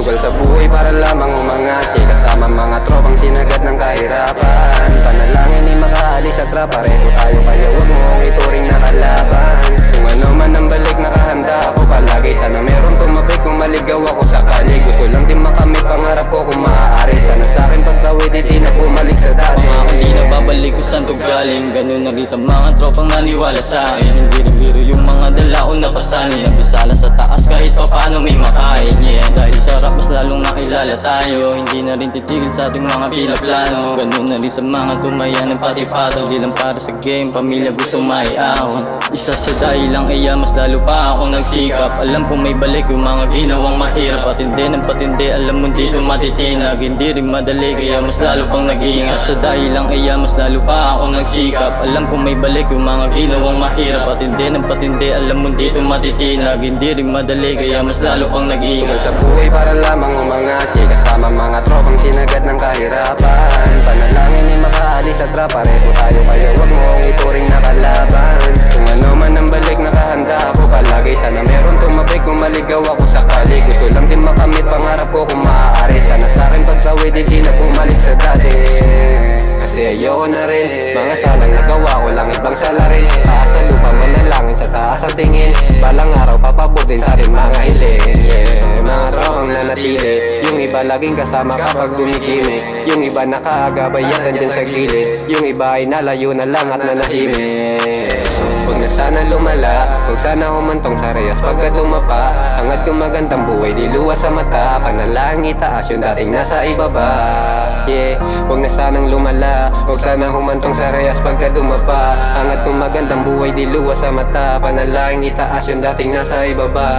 Sugal sa buhay para lamang umangati, kasama mga tropang sinagat ng kahirapan. Panalangin ay makaalis sa trap, pareho tayo kaya huwag mo akong ituring na kalaban. Kung ano man ang balik nakahanda ako palagi, sana meron tumabik kung maligaw ako sakali. Gusto lang din makamit pangarap ko kung maaari, sana sa'kin pagtawid di na bumalik sa dati. Pangako di na babalik kung saan to galing, ganun na rin sa mga tropang naniwala sa akin. Hindi rin biro yung mga dalaon na pasanin, nabisala sa taas kahit pa paano may makain. Yeah, dahil sa rap mas lalong nakilala tayo, hindi na rin titigil sa ating mga pinaplano. Ganun na rin sa mga tumayan ng patipataw, di lang para sa game, pamilya gusto maiahon. Isa sa dahilang iya mas lalo pa ako nagsikap, alam kong may balik yung mga ginawang mahirap. Patindi ng patindi, alam mo dito matitinag, hindi rin madali kaya mas lalo pang nag-iingat. Isa sa dahilang iya mas lalo pa ako nagsikap, alam kong may balik yung mga ginawang mahirap. Patindi ng patindi, alam mo dito matitinag, hindi rin madali kaya mas lalo pang nag-iingat. Sa buhay para lamang umangati, kasama mga tropang sinagat ng kahirapan. Panalangin ay makaalis sa trap, pareho tayo kaya huwag mo akong ituring na kalaban. Kung ano man ang balik nakahanda ako palagi, sana meron tumabik kung maligaw ako sakali. Gusto lang din makamit pangarap ko kung maaari, sana sa'kin pagtawid di na bumalik sa dati. Kasi ayoko na rin mga salang nagawa ko lang ibang salarin. Taas sa lupa manalangin sa taas ang tingin, balang araw papabutin sa ating mga hiling. Yeah, mga tropang nanatili, yung iba laging kasama kapag gumigimik, yung iba nakaagabay at nandyan sa gilid, yung iba ay nalayo na lang at nanahimik. Huwag na sana lumala, huwag sana humantong sa reyas pagka dumapa. Hangad yung magandang buhay di luwas sa mata, panalangin itaas yung dating nasa ibaba. Yeah, huwag na sanang lumala, huwag sana humantong sa reyas pagka dumapa. Hangad yung magandang buhay di luwas sa mata, panalangin itaas yung dating nasa ibaba.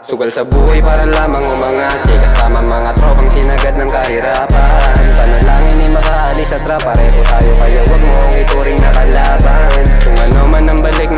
Sugal sa buhay para lamang umangati, kasama mga tropang sinagat ng kahirapan. Panalangin ay makaalis sa trap, pareho tayo kaya huwag mo akong ituring na kalaban. Kung ano man ang balik